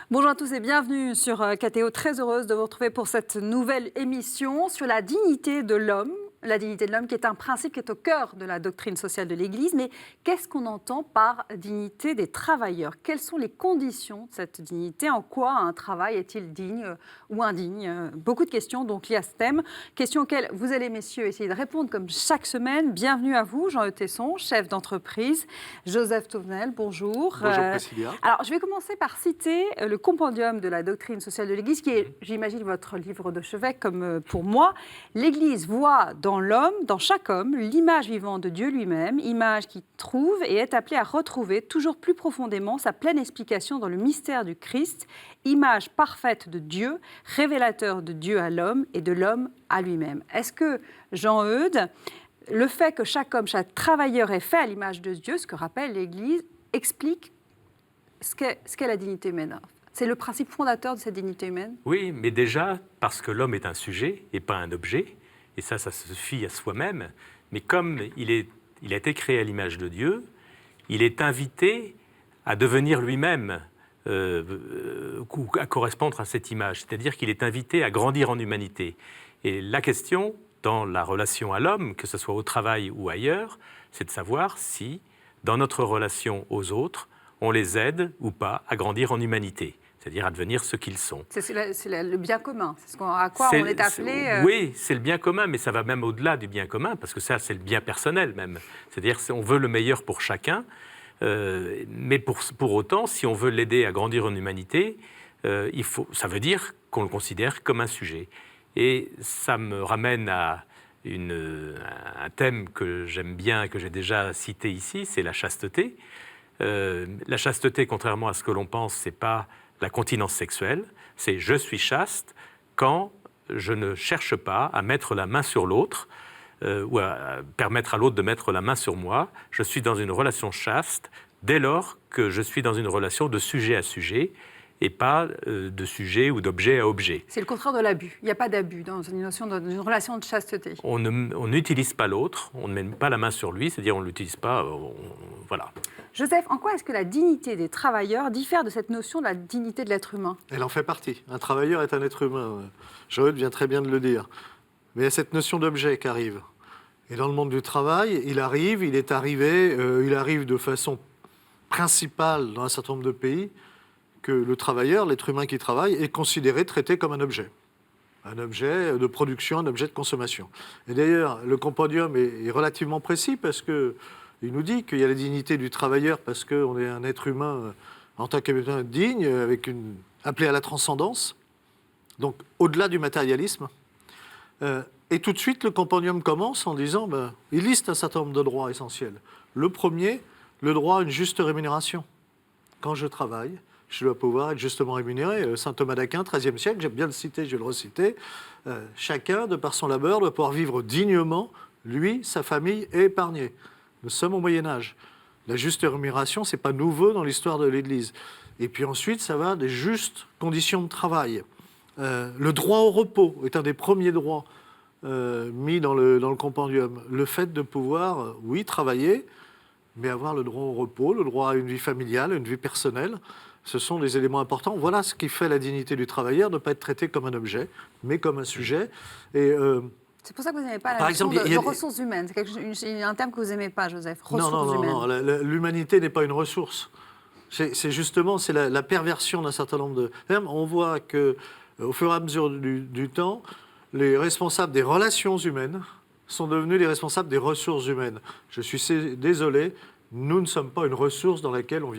Bonjour à tous et bienvenue sur KTO. Très heureuse de vous retrouver pour cette nouvelle émission sur la dignité de l'homme. La dignité de l'homme qui est un principe qui est au cœur de la doctrine sociale de l'Église. Mais qu'est-ce qu'on entend par dignité des travailleurs? Quelles sont les conditions de cette dignité? En quoi un travail est-il digne ou indigne? Beaucoup de questions donc liées à ce thème. Questions auxquelles vous allez, messieurs, essayer de répondre comme chaque semaine. Bienvenue à vous, Jean-Eudes Tesson, chef d'entreprise. Joseph Touvenel, bonjour. Bonjour Priscilla. Alors, je vais commencer par citer le compendium de la doctrine sociale de l'Église, qui est, j'imagine, votre livre de chevet, comme pour moi. L'Église voit dans l'homme, dans chaque homme, l'image vivante de Dieu lui-même, image qui trouve et est appelée à retrouver toujours plus profondément sa pleine explication dans le mystère du Christ, image parfaite de Dieu, révélateur de Dieu à l'homme et de l'homme à lui-même. Est-ce que, Jean-Eudes, le fait que chaque homme, chaque travailleur est fait à l'image de Dieu, ce que rappelle l'Église, explique ce qu'est la dignité humaine? C'est le principe fondateur de cette dignité humaine? Oui, mais déjà, parce que l'homme est un sujet et pas un objet, et ça se fie à soi-même, mais comme il a été créé à l'image de Dieu, il est invité à devenir lui-même, à correspondre à cette image, c'est-à-dire qu'il est invité à grandir en humanité. Et la question, dans la relation à l'homme, que ce soit au travail ou ailleurs, c'est de savoir si, dans notre relation aux autres, on les aide ou pas à grandir en humanité, c'est-à-dire à devenir ce qu'ils sont. C'est le bien commun, c'est à quoi on est appelé. Oui, c'est le bien commun, mais ça va même au-delà du bien commun, parce que ça, c'est le bien personnel même. C'est-à-dire qu'on veut le meilleur pour chacun, mais pour autant, si on veut l'aider à grandir en humanité, ça veut dire qu'on le considère comme un sujet. Et ça me ramène à un thème que j'aime bien, que j'ai déjà cité ici, c'est la chasteté. La chasteté, contrairement à ce que l'on pense, ce n'est pas la continence sexuelle, c'est je suis chaste quand je ne cherche pas à mettre la main sur l'autre ou à permettre à l'autre de mettre la main sur moi. Je suis dans une relation chaste dès lors que je suis dans une relation de sujet à sujet et pas de sujet ou d'objet à objet. C'est le contraire de l'abus. Il n'y a pas d'abus dans une notion d'une relation de chasteté. On n'utilise pas l'autre, on ne met pas la main sur lui, c'est-à-dire on ne l'utilise pas, voilà. Joseph, en quoi est-ce que la dignité des travailleurs diffère de cette notion de la dignité de l'être humain? Elle en fait partie. Un travailleur est un être humain. Jean-Eudes vient très bien de le dire. Mais il y a cette notion d'objet qui arrive. Et dans le monde du travail, il arrive de façon principale dans un certain nombre de pays, que le travailleur, l'être humain qui travaille, est considéré, traité comme un objet. Un objet de production, un objet de consommation. Et d'ailleurs, le compendium est relativement précis parce qu'il nous dit qu'il y a la dignité du travailleur parce qu'on est un être humain en tant qu'être humain digne, appelé à la transcendance, donc au-delà du matérialisme. Et tout de suite, le compendium commence en disant, il liste un certain nombre de droits essentiels. Le premier, le droit à une juste rémunération. Quand je travaille, je dois pouvoir être justement rémunéré. Saint Thomas d'Aquin, XIIIe siècle, j'aime bien le citer, je vais le reciter. Chacun, de par son labeur, doit pouvoir vivre dignement, lui, sa famille, et épargner. Nous sommes au Moyen-Âge. La juste rémunération, ce n'est pas nouveau dans l'histoire de l'Église. Et puis ensuite, ça va des justes conditions de travail. Le droit au repos est un des premiers droits mis dans le compendium. Le fait de pouvoir, oui, travailler, mais avoir le droit au repos, le droit à une vie familiale, à une vie personnelle. Ce sont des éléments importants. Voilà ce qui fait la dignité du travailleur, de ne pas être traité comme un objet, mais comme un sujet. Et, c'est pour ça que vous n'aimez pas la notion de ressources humaines. C'est un terme que vous n'aimez pas, Joseph. Ressources humaines. Non. L'humanité n'est pas une ressource. C'est justement la perversion d'un certain nombre de termes. On voit qu'au fur et à mesure du temps, les responsables des relations humaines sont devenus les responsables des ressources humaines. Je suis désolé, nous ne sommes pas une ressource dans laquelle on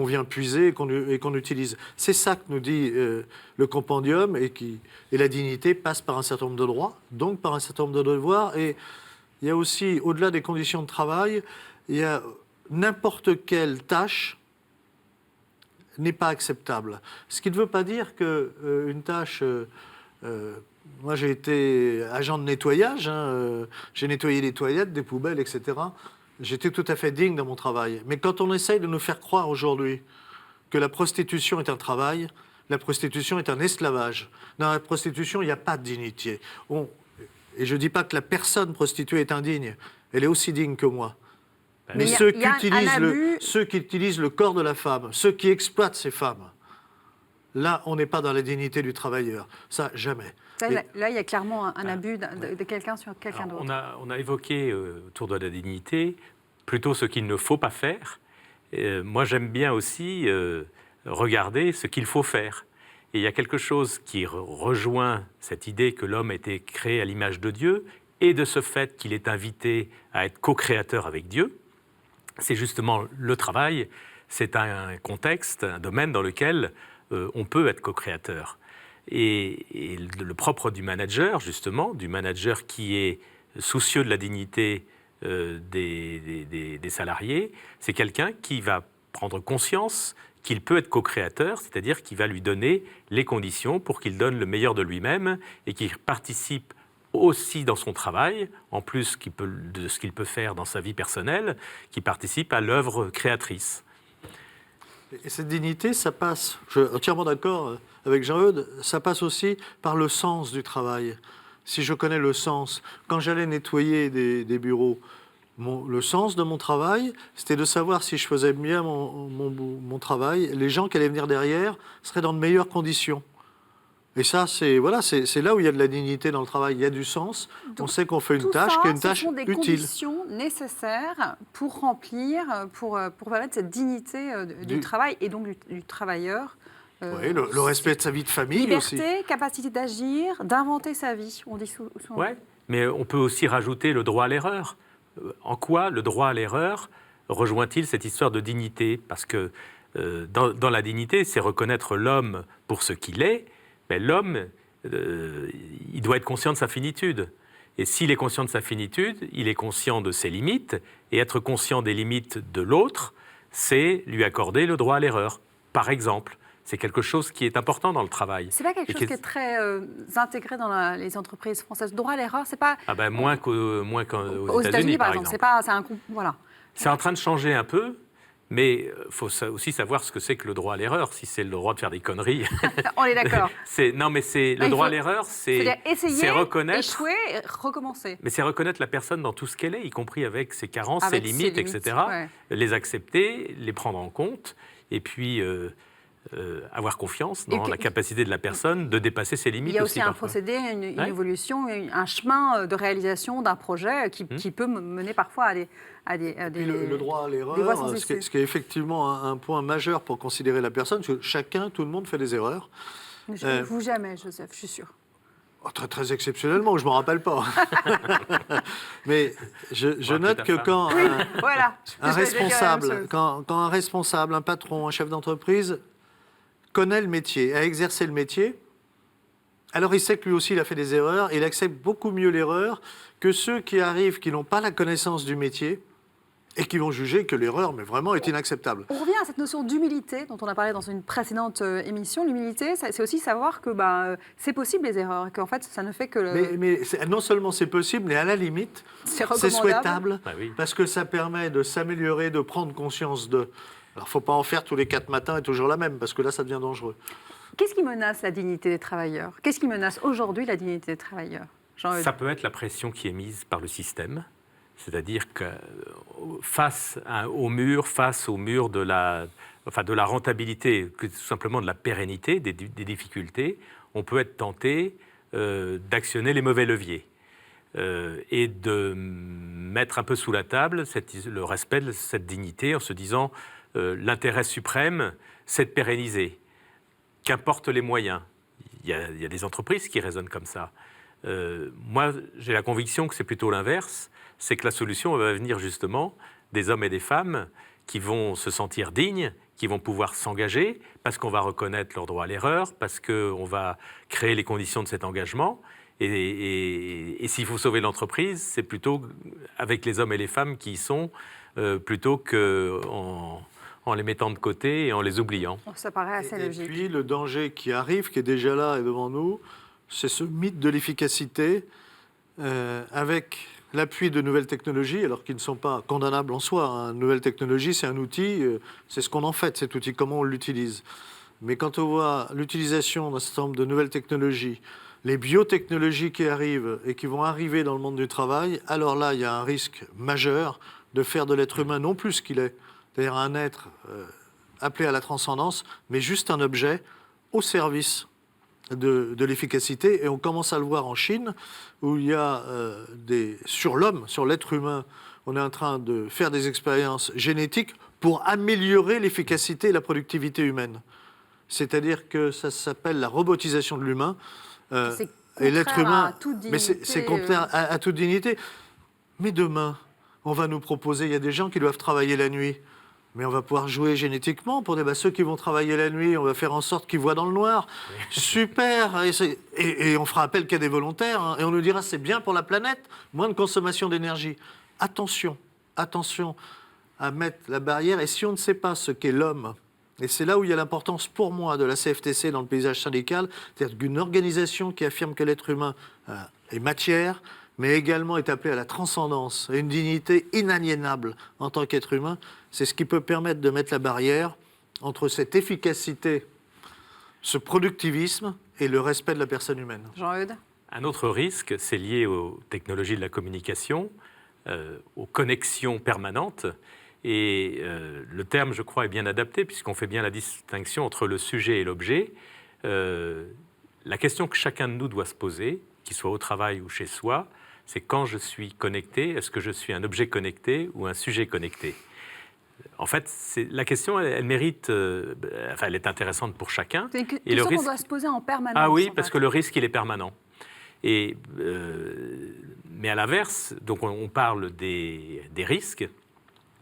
vient puiser et qu'on utilise. C'est ça que nous dit le compendium et la dignité passe par un certain nombre de droits, donc par un certain nombre de devoirs. Et il y a aussi, au-delà des conditions de travail, il y a n'importe quelle tâche n'est pas acceptable. Ce qui ne veut pas dire qu'une tâche... moi, j'ai été agent de nettoyage, j'ai nettoyé les toilettes, des poubelles, etc. J'étais tout à fait digne dans mon travail. Mais quand on essaye de nous faire croire aujourd'hui que la prostitution est un travail, la prostitution est un esclavage. Dans la prostitution, il n'y a pas de dignité. Et je ne dis pas que la personne prostituée est indigne. Elle est aussi digne que moi. Mais ceux qui utilisent le corps de la femme, ceux qui exploitent ces femmes, là, on n'est pas dans la dignité du travailleur. Ça, jamais. Là, il y a clairement un abus de quelqu'un sur quelqu'un d'autre. On a évoqué autour de la dignité plutôt ce qu'il ne faut pas faire. Moi, j'aime bien aussi regarder ce qu'il faut faire. Et il y a quelque chose qui rejoint cette idée que l'homme a été créé à l'image de Dieu et de ce fait qu'il est invité à être co-créateur avec Dieu. C'est justement le travail, c'est un contexte, un domaine dans lequel on peut être co-créateur. Et le propre du manager, justement, du manager qui est soucieux de la dignité des salariés, c'est quelqu'un qui va prendre conscience qu'il peut être co-créateur, c'est-à-dire qu'il va lui donner les conditions pour qu'il donne le meilleur de lui-même et qu'il participe aussi dans son travail, en plus de ce qu'il peut faire dans sa vie personnelle, qui participe à l'œuvre créatrice. Et cette dignité, ça passe, je suis entièrement d'accord avec Jean-Eudes, ça passe aussi par le sens du travail. Si je connais le sens, quand j'allais nettoyer des bureaux, le sens de mon travail, c'était de savoir si je faisais bien mon travail, les gens qui allaient venir derrière seraient dans de meilleures conditions. Et ça, c'est là où il y a de la dignité dans le travail, il y a du sens. Donc, on sait qu'on fait une tâche qui est une tâche utile. Ce sont des conditions nécessaires pour remplir, pour permettre cette dignité du travail et donc du travailleur. Oui, le respect de sa vie de famille liberté, aussi. Liberté, capacité d'agir, d'inventer sa vie, on dit souvent. Oui, mais on peut aussi rajouter le droit à l'erreur. En quoi le droit à l'erreur rejoint-il cette histoire de dignité ? Parce que dans la dignité, c'est reconnaître l'homme pour ce qu'il est, mais l'homme, il doit être conscient de sa finitude. Et s'il est conscient de sa finitude, il est conscient de ses limites, et être conscient des limites de l'autre, c'est lui accorder le droit à l'erreur. Par exemple, c'est quelque chose qui est important dans le travail. C'est pas quelque chose qui est très intégré dans les entreprises françaises. Droit à l'erreur, c'est pas... Ah ben, moins qu'aux États-Unis, par exemple. Voilà. C'est en train de changer un peu, mais il faut aussi savoir ce que c'est que le droit à l'erreur, si c'est le droit de faire des conneries. On est d'accord. Le droit à l'erreur, c'est reconnaître... échouer, recommencer. Mais c'est reconnaître la personne dans tout ce qu'elle est, y compris avec ses carences, avec ses limites, etc. Ouais. Les accepter, les prendre en compte, et puis... avoir confiance dans la capacité de la personne de dépasser ses limites. Il y a aussi un parfois. procédé, une évolution, un chemin de réalisation d'un projet qui peut mener parfois à des le droit à l'erreur, ce qui est effectivement un point majeur pour considérer la personne, parce que tout le monde fait des erreurs. Vous jamais, Joseph, je suis sûre. Oh, très, très exceptionnellement, je ne me rappelle pas. Mais je note que quand un responsable, un patron, un chef d'entreprise connaît le métier, a exercé le métier, alors il sait que lui aussi il a fait des erreurs, et il accepte beaucoup mieux l'erreur que ceux qui arrivent, qui n'ont pas la connaissance du métier, et qui vont juger que l'erreur, mais vraiment, est inacceptable. On revient à cette notion d'humilité dont on a parlé dans une précédente émission. L'humilité, c'est aussi savoir que c'est possible les erreurs, et qu'en fait, ça ne fait que... Mais non seulement c'est possible, mais à la limite, c'est souhaitable, parce que ça permet de s'améliorer, de prendre conscience de... Alors, il ne faut pas en faire tous les 4 matins et toujours la même, parce que là, ça devient dangereux. Qu'est-ce qui menace la dignité des travailleurs ? Qu'est-ce qui menace aujourd'hui la dignité des travailleurs ? Ça peut être la pression qui est mise par le système. C'est-à-dire que face au mur de la rentabilité, tout simplement de la pérennité, des difficultés, on peut être tenté d'actionner les mauvais leviers et de mettre un peu sous la table le respect de cette dignité en se disant l'intérêt suprême, c'est de pérenniser, qu'importe les moyens. Il y a des entreprises qui raisonnent comme ça. Moi, j'ai la conviction que c'est plutôt l'inverse, c'est que la solution va venir justement des hommes et des femmes qui vont se sentir dignes, qui vont pouvoir s'engager, parce qu'on va reconnaître leur droit à l'erreur, parce qu'on va créer les conditions de cet engagement. Et s'il faut sauver l'entreprise, c'est plutôt avec les hommes et les femmes qui y sont, plutôt qu'en les mettant de côté et en les oubliant. Ça paraît assez logique. Et puis le danger qui arrive, qui est déjà là et devant nous, c'est ce mythe de l'efficacité avec l'appui de nouvelles technologies, alors qu'ils ne sont pas condamnables en soi. Une nouvelle technologie, c'est un outil, c'est ce qu'on en fait, cet outil, comment on l'utilise. Mais quand on voit l'utilisation d'un certain nombre de nouvelles technologies, les biotechnologies qui arrivent et qui vont arriver dans le monde du travail, alors là, il y a un risque majeur de faire de l'être humain non plus ce qu'il est, c'est-à-dire un être appelé à la transcendance, mais juste un objet au service de l'efficacité. Et on commence à le voir en Chine, où il y a sur l'homme, sur l'être humain, on est en train de faire des expériences génétiques pour améliorer l'efficacité et la productivité humaine. C'est-à-dire que ça s'appelle la robotisation de l'humain. Et l'être humain, mais c'est contraire à toute dignité. Mais demain, on va nous proposer, il y a des gens qui doivent travailler la nuit, mais on va pouvoir jouer génétiquement pour ceux qui vont travailler la nuit, on va faire en sorte qu'ils voient dans le noir. Super. Et on fera appel qu'à des volontaires, hein, et on nous dira c'est bien pour la planète, moins de consommation d'énergie. Attention à mettre la barrière, et si on ne sait pas ce qu'est l'homme, et c'est là où il y a l'importance pour moi de la CFTC dans le paysage syndical, c'est-à-dire qu'une organisation qui affirme que l'être humain est matière, mais également est appelé à la transcendance, à une dignité inaliénable en tant qu'être humain, c'est ce qui peut permettre de mettre la barrière entre cette efficacité, ce productivisme et le respect de la personne humaine. Jean-Eudes ? Un autre risque, c'est lié aux technologies de la communication, aux connexions permanentes. Et le terme, je crois, est bien adapté, puisqu'on fait bien la distinction entre le sujet et l'objet. La question que chacun de nous doit se poser, qu'il soit au travail ou chez soi, c'est quand je suis connecté, est-ce que je suis un objet connecté ou un sujet connecté ? En fait, la question, elle mérite, elle est intéressante pour chacun. C'est une question qu'on doit se poser en permanence. Ah oui, parce que le risque, il est permanent. Et, mais à l'inverse, donc on parle des risques.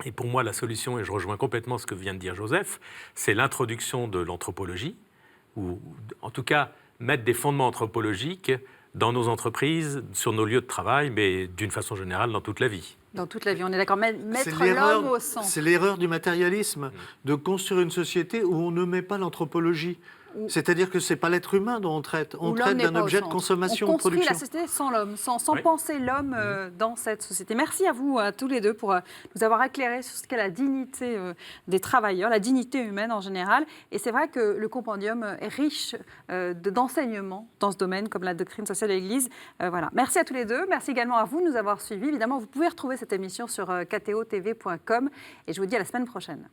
Et pour moi, la solution, et je rejoins complètement ce que vient de dire Joseph, c'est l'introduction de l'anthropologie, ou en tout cas mettre des fondements anthropologiques dans nos entreprises, sur nos lieux de travail, mais d'une façon générale dans toute la vie. Dans toute la vie, on est d'accord. Mettre l'homme au centre. C'est l'erreur du matérialisme, de construire une société où on ne met pas l'anthropologie. C'est-à-dire que ce n'est pas l'être humain dont on traite. On traite d'un objet de consommation, on de production. On construit la société sans l'homme, sans penser l'homme dans cette société. Merci à vous, à tous les deux, pour nous avoir éclairé sur ce qu'est la dignité des travailleurs, la dignité humaine en général. Et c'est vrai que le compendium est riche d'enseignements dans ce domaine, comme la doctrine sociale de l'Église. Voilà. Merci à tous les deux. Merci également à vous de nous avoir suivis. Évidemment, vous pouvez retrouver cette émission sur ktotv.com. Et je vous dis à la semaine prochaine.